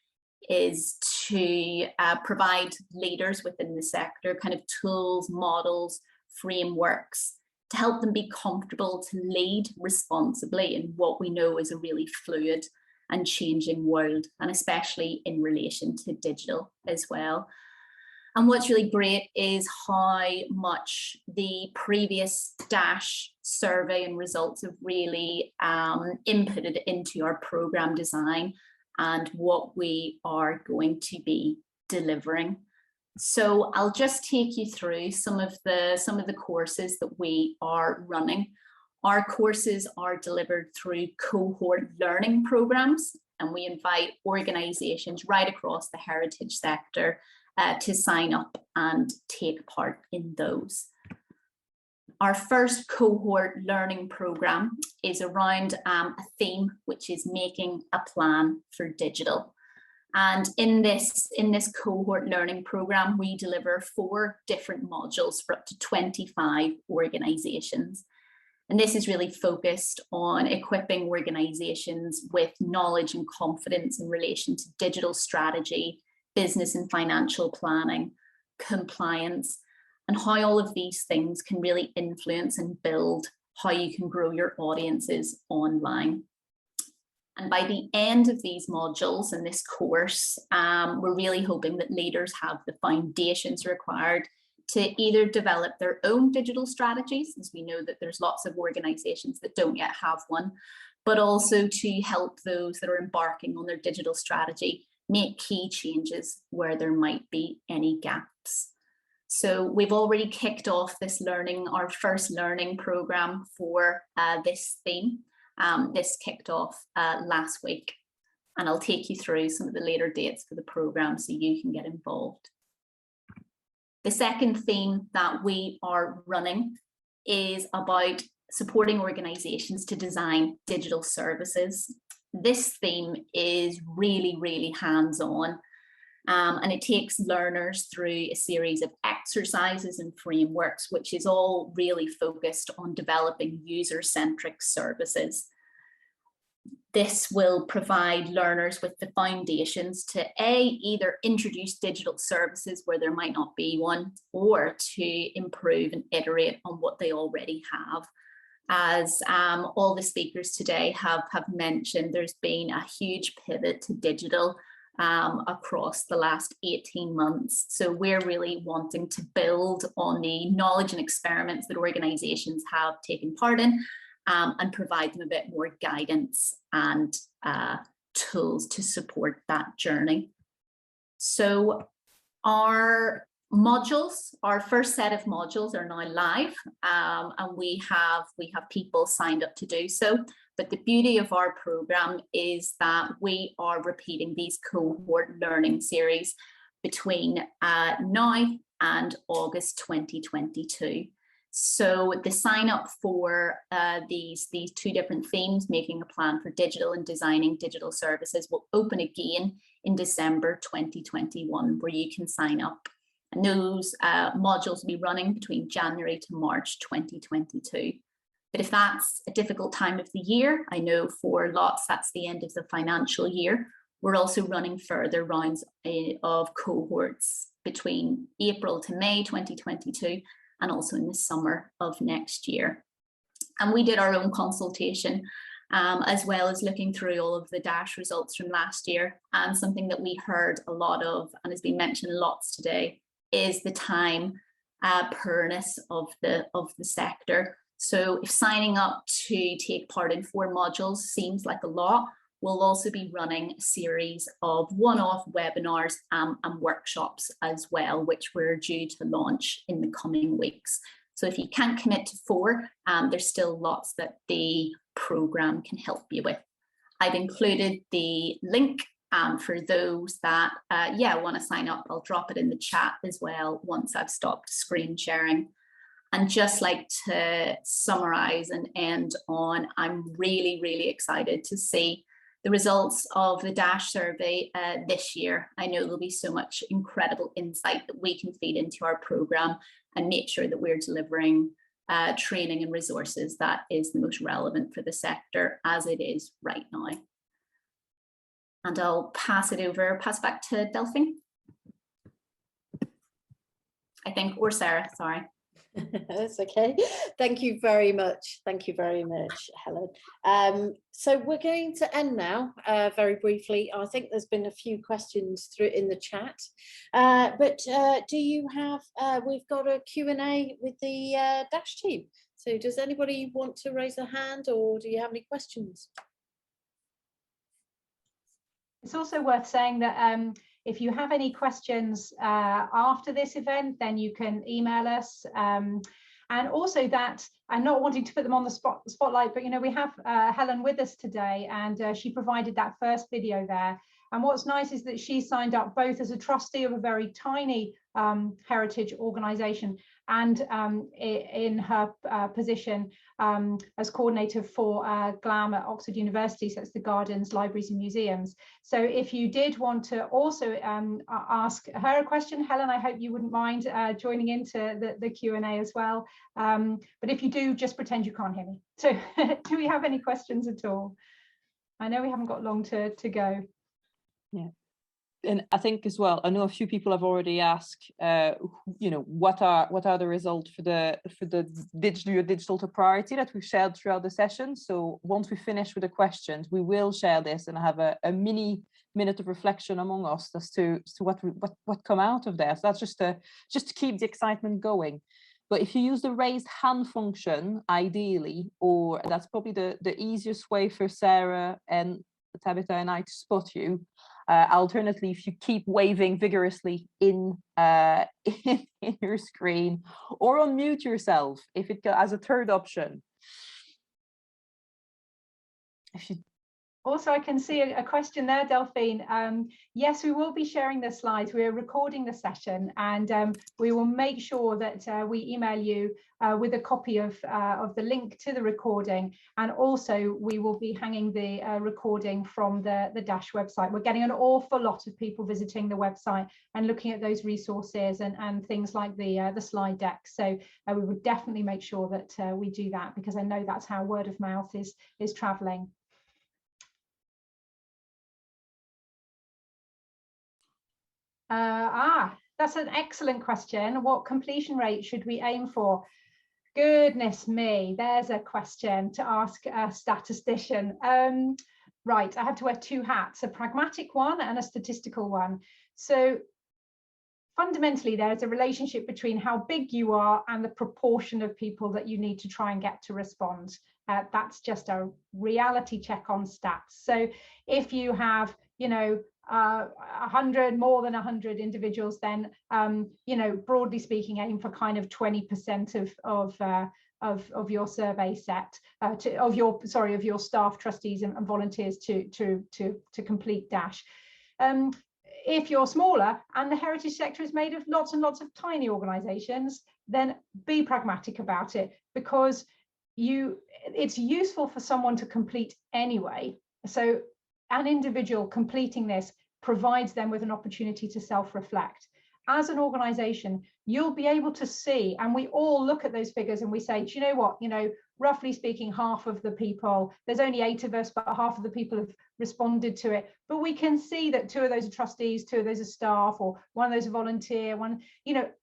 is to provide leaders within the sector kind of tools, models, frameworks to help them be comfortable to lead responsibly in what we know is a really fluid and changing world, and especially in relation to digital as well. And what's really great is how much the previous Dash survey and results have really inputted into our programme design and what we are going to be delivering. So I'll just take you through some of the courses that we are running. Our courses are delivered through cohort learning programmes, and we invite organisations right across the heritage sector to sign up and take part in those. Our first cohort learning programme is around a theme, which is making a plan for digital. And in this cohort learning programme, we deliver 4 different modules for up to 25 organisations. And this is really focused on equipping organisations with knowledge and confidence in relation to digital strategy, business and financial planning, compliance, and how all of these things can really influence and build how you can grow your audiences online. And by the end of these modules in this course, we're really hoping that leaders have the foundations required to either develop their own digital strategies, as we know that there's lots of organisations that don't yet have one, but also to help those that are embarking on their digital strategy make key changes where there might be any gaps. So we've already kicked off this learning, our first learning programme for this theme. This kicked off last week, and I'll take you through some of the later dates for the programme so you can get involved. The second theme that we are running is about supporting organisations to design digital services. This theme is really, really hands-on, and it takes learners through a series of exercises and frameworks, which is all really focused on developing user-centric services. This will provide learners with the foundations to either introduce digital services where there might not be one, or to improve and iterate on what they already have. As all the speakers today have mentioned, there's been a huge pivot to digital across the last 18 months. So we're really wanting to build on the knowledge and experiments that organisations have taken part in, and provide them a bit more guidance and tools to support that journey. So our modules, our first set of modules are now live, and we have people signed up to do so. But the beauty of our program is that we are repeating these cohort learning series between now and August 2022. So the sign up for these two different themes, making a plan for digital and designing digital services, will open again in December 2021, where you can sign up. And those modules will be running between January to March 2022. But if that's a difficult time of the year, I know for lots that's the end of the financial year, we're also running further rounds of cohorts between April to May 2022, and also in the summer of next year. And we did our own consultation, as well as looking through all of the DASH results from last year. And something that we heard a lot of, and has been mentioned lots today, is the time poorness of the sector. So if signing up to take part in 4 modules seems like a lot, we'll also be running a series of one-off webinars and workshops as well, which we're due to launch in the coming weeks. So if you can't commit to 4, there's still lots that the program can help you with. I've included the link for those that want to sign up. I'll drop it in the chat as well once I've stopped screen sharing. And just like to summarize and end on, I'm really, really excited to see the results of the DASH survey this year. I know there'll be so much incredible insight that we can feed into our program and make sure that we're delivering training and resources that is the most relevant for the sector as it is right now. And I'll pass back to Delphine. I think, or Sarah, sorry. That's okay. Thank you very much. Thank you very much, Helen. So we're going to end now very briefly. I think there's been a few questions through in the chat, but do you have, we've got a Q&A with the DASH team. So does anybody want to raise a hand, or do you have any questions? It's also worth saying that if you have any questions after this event, then you can email us. And also that, I'm not wanting to put them on the spotlight, but we have Helen with us today, and she provided that first video there. And what's nice is that she signed up both as a trustee of a very tiny heritage organisation and in her position as coordinator for GLAM at Oxford University, so it's the Gardens, Libraries and Museums. So if you did want to also ask her a question, Helen, I hope you wouldn't mind joining into the Q&A as well. But if you do, just pretend you can't hear me. So do we have any questions at all? I know we haven't got long to go. Yeah, and I think as well, I know a few people have already asked, what are the results for the digital to priority that we've shared throughout the session. So once we finish with the questions, we will share this and have a mini minute of reflection among us as to what come out of there. So that's just to keep the excitement going. But if you use the raised hand function, ideally, or that's probably the easiest way for Sarah and Tabitha and I to spot you. Alternatively, if you keep waving vigorously in your screen, or unmute yourself if it as a third option. Also, I can see a question there, Delphine. Yes, we will be sharing the slides. We are recording the session, and we will make sure that we email you with a copy of the link to the recording. And also, we will be hanging the recording from the DASH website. We're getting an awful lot of people visiting the website and looking at those resources and things like the slide deck. So we would definitely make sure that we do that, because I know that's how word of mouth is traveling. That's an excellent question. What completion rate should we aim for? Goodness me, there's a question to ask a statistician. right, I have to wear two hats, a pragmatic one and a statistical one. So fundamentally, there's a relationship between how big you are and the proportion of people that you need to try and get to respond. That's just a reality check on stats. So if you have, 100, more than 100 individuals, then, broadly speaking, aim for kind of 20% of your survey set, of your staff, trustees and volunteers to complete DASH. If you're smaller and the heritage sector is made of lots and lots of tiny organisations, then be pragmatic about it, because it's useful for someone to complete anyway. So an individual completing this provides them with an opportunity to self-reflect. As an organisation, you'll be able to see, and we all look at those figures and we say, do you know what, roughly speaking, half of the people, there's only 8 of us, but half of the people have responded to it. But we can see that 2 of those are trustees, 2 of those are staff, or 1 of those are volunteer,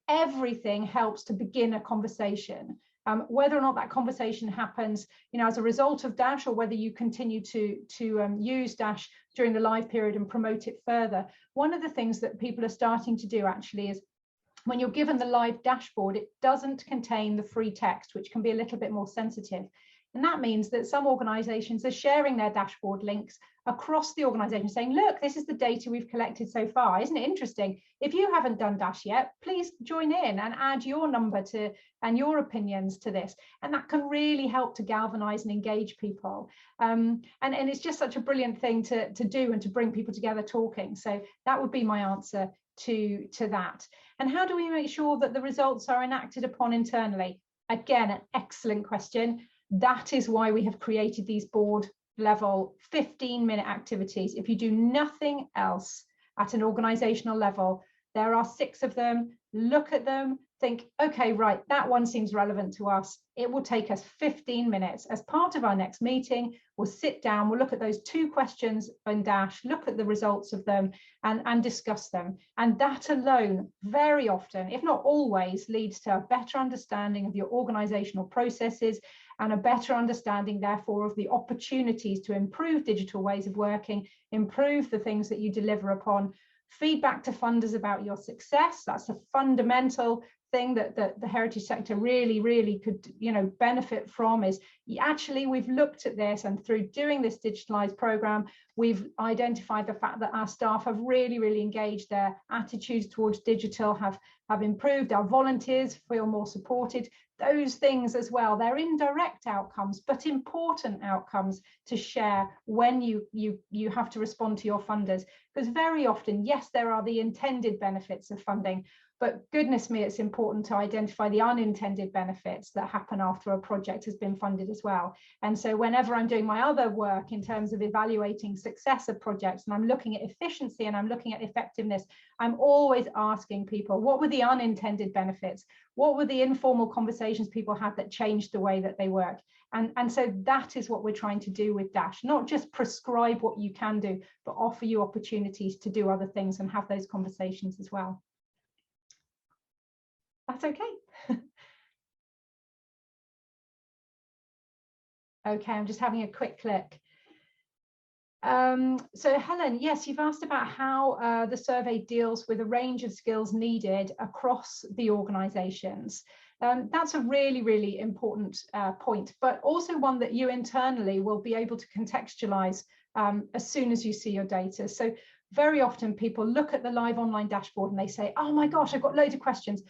everything helps to begin a conversation. Whether or not that conversation happens, as a result of DASH, or whether you continue to use DASH during the live period and promote it further. One of the things that people are starting to do actually is, when you're given the live dashboard, it doesn't contain the free text, which can be a little bit more sensitive. And that means that some organisations are sharing their dashboard links across the organisation, saying, look, this is the data we've collected so far. Isn't it interesting? If you haven't done DASH yet, please join in and add your number to and your opinions to this. And that can really help to galvanise and engage people. And it's just such a brilliant thing to do, and to bring people together talking. So that would be my answer to that. And how do we make sure that the results are enacted upon internally? Again, an excellent question. That is why we have created these board level 15-minute activities. If you do nothing else at an organizational level, there are 6 of them. Look at them, think, okay, right, that one seems relevant to us. It will take us 15 minutes. As part of our next meeting, we'll sit down, we'll look at those 2 questions in DASH, look at the results of them and discuss them. And that alone, very often, if not always, leads to a better understanding of your organizational processes, and a better understanding, therefore, of the opportunities to improve digital ways of working, improve the things that you deliver upon. Feedback to funders about your success. That's a fundamental thing that the heritage sector really could benefit from. Is actually, we've looked at this, and through doing this digitalized program, we've identified the fact that our staff have really engaged. Their attitudes towards digital have improved. Our volunteers feel more supported. Those things as well, they're indirect outcomes, but important outcomes to share when you have to respond to your funders. Because very often, yes, there are the intended benefits of funding, but goodness me, it's important to identify the unintended benefits that happen after a project has been funded as well. And so whenever I'm doing my other work in terms of evaluating success of projects, and I'm looking at efficiency and I'm looking at effectiveness, I'm always asking people, what were the unintended benefits? What were the informal conversations people had that changed the way that they work? And so that is what we're trying to do with DASH, not just prescribe what you can do, but offer you opportunities to do other things and have those conversations as well. That's okay. Okay, I'm just having a quick look. So Helen, yes, you've asked about how the survey deals with a range of skills needed across the organisations. That's a really important point, but also one that you internally will be able to contextualise as soon as you see your data. So very often people look at the live online dashboard and they say, oh my gosh, I've got loads of questions.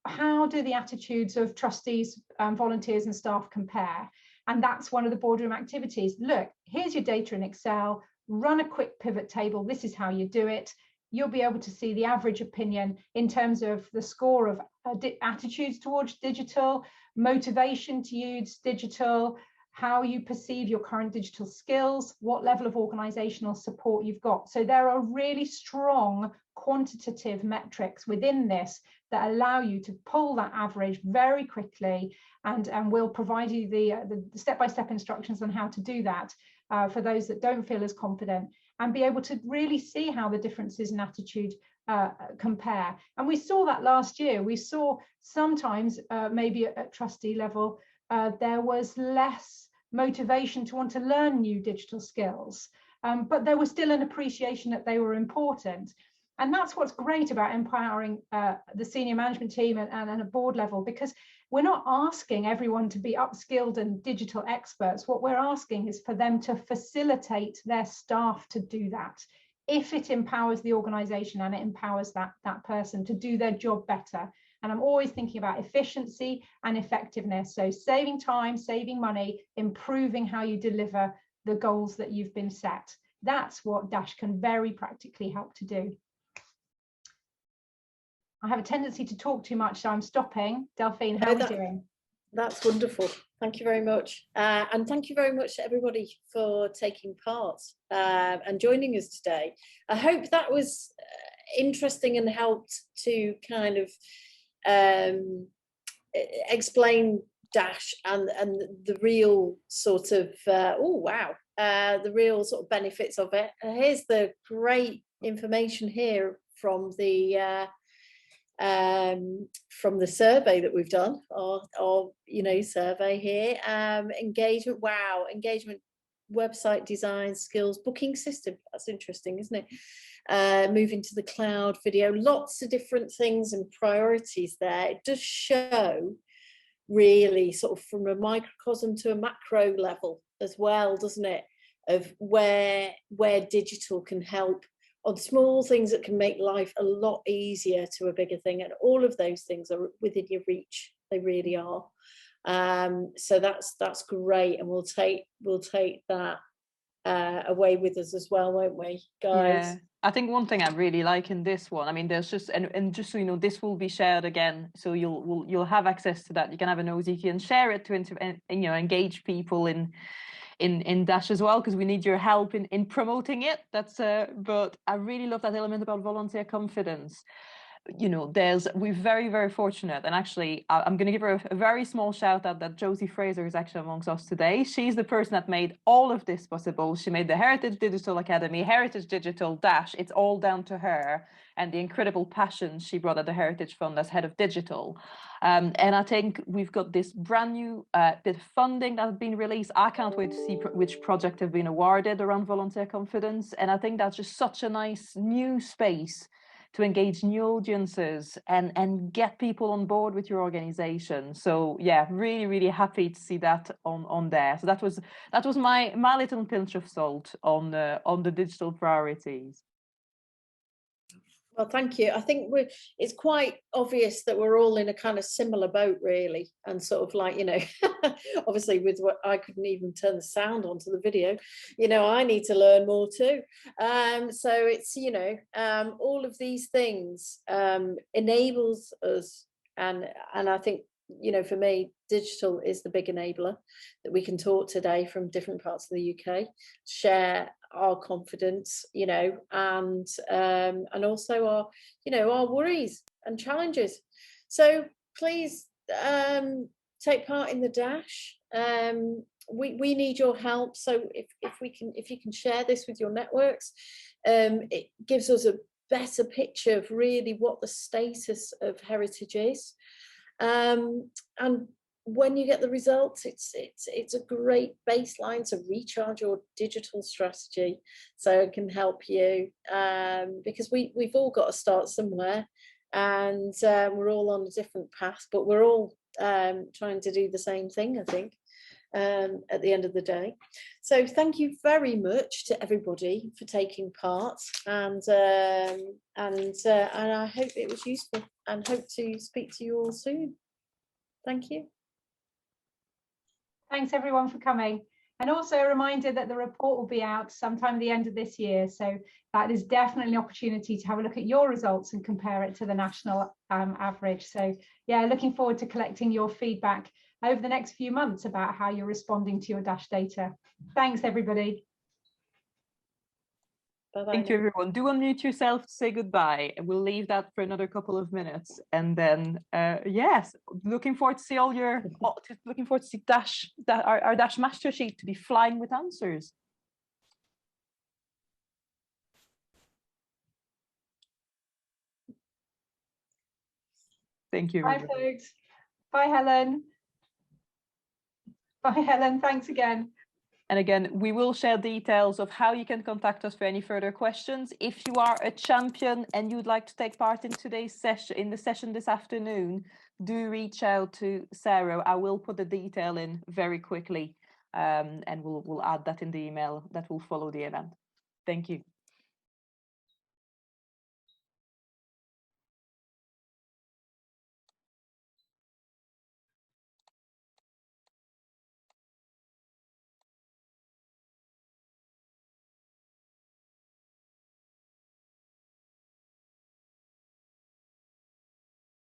How do the attitudes of trustees, volunteers and staff compare? And that's one of the boardroom activities. Look, here's your data in Excel, run a quick pivot table. This is how you do it. You'll be able to see the average opinion in terms of the score of attitudes towards digital, motivation to use digital, how you perceive your current digital skills, what level of organizational support you've got. So there are really strong quantitative metrics within this that allow you to pull that average very quickly, and we'll provide you the step-by-step instructions on how to do that for those that don't feel as confident, and be able to really see how the differences in attitude compare. And we saw that last year. We saw sometimes maybe at trustee level there was less motivation to want to learn new digital skills, but there was still an appreciation that they were important. And that's what's great about empowering the senior management team and a board level, because we're not asking everyone to be upskilled and digital experts. What we're asking is for them to facilitate their staff to do that, if it empowers the organisation and it empowers that person to do their job better. And I'm always thinking about efficiency and effectiveness. So saving time, saving money, improving how you deliver the goals that you've been set. That's what Dash can very practically help to do. I have a tendency to talk too much, so I'm stopping. Delphine, how are we doing? That's wonderful. Thank you very much. And thank you very much to everybody for taking part and joining us today. I hope that was interesting and helped to kind of explain Dash and the real sort of, the real sort of benefits of it. Here's the great information here from the survey that we've done, or survey here. Engagement, wow, engagement, website design, skills, booking system. That's interesting, isn't it? Moving to the cloud, video, lots of different things and priorities there. It does show really sort of from a microcosm to a macro level as well, doesn't it, of where digital can help on small things that can make life a lot easier to a bigger thing, and all of those things are within your reach. They really are. So that's great, and we'll take that away with us as well, won't we, guys? Yeah. I think one thing I really like in this one, I mean, there's just and just so you know, this will be shared again, so you'll have access to that. You can have a nosy, you can share it to engage people in Dash as well, because we need your help in promoting it. That's but I really love that element about volunteer confidence. We're very, very fortunate, and actually I'm going to give her a very small shout out that Josie Fraser is actually amongst us today. She's the person that made all of this possible. She made the Heritage Digital Academy, Heritage Digital, Dash. It's all down to her and the incredible passion she brought at the Heritage Fund as head of digital. And I think we've got this brand new bit of funding that has been released. I can't wait to see which project have been awarded around volunteer confidence, and I think that's just such a nice new space to engage new audiences and get people on board with your organization. So yeah, really, really happy to see that on there. So that was my little pinch of salt on the digital priorities. Well, thank you. I think it's quite obvious that we're all in a kind of similar boat, really, and sort of like, obviously with what I couldn't even turn the sound onto the video, I need to learn more too. So it's, all of these things enables us, and I think, for me, digital is the big enabler that we can talk today from different parts of the UK, share our confidence, and also our, our worries and challenges. So please take part in the Dash. We need your help. So if you can share this with your networks, it gives us a better picture of really what the status of heritage is. And when you get the results, it's a great baseline to recharge your digital strategy, so it can help you, because we've all got to start somewhere, and we're all on a different path, but we're all trying to do the same thing, I think, at the end of the day. So thank you very much to everybody for taking part, and I hope it was useful, and hope to speak to you all soon. Thank you. Thanks everyone for coming. And also a reminder that the report will be out sometime at the end of this year. So that is definitely an opportunity to have a look at your results and compare it to the national average. So yeah, looking forward to collecting your feedback over the next few months about how you're responding to your Dash data. Thanks everybody. Bye-bye. Thank you, everyone. Do unmute yourself to say goodbye. We'll leave that for another couple of minutes, and then yes, looking forward to see looking forward to see our Dash master sheet to be flying with answers. Thank you. Bye, folks. Bye, Helen. Bye, Helen. Thanks again. And again, we will share details of how you can contact us for any further questions. If you are a champion and you'd like to take part in today's session, in the session this afternoon, do reach out to Sarah. I will put the detail in very quickly, and we'll add that in the email that will follow the event. Thank you.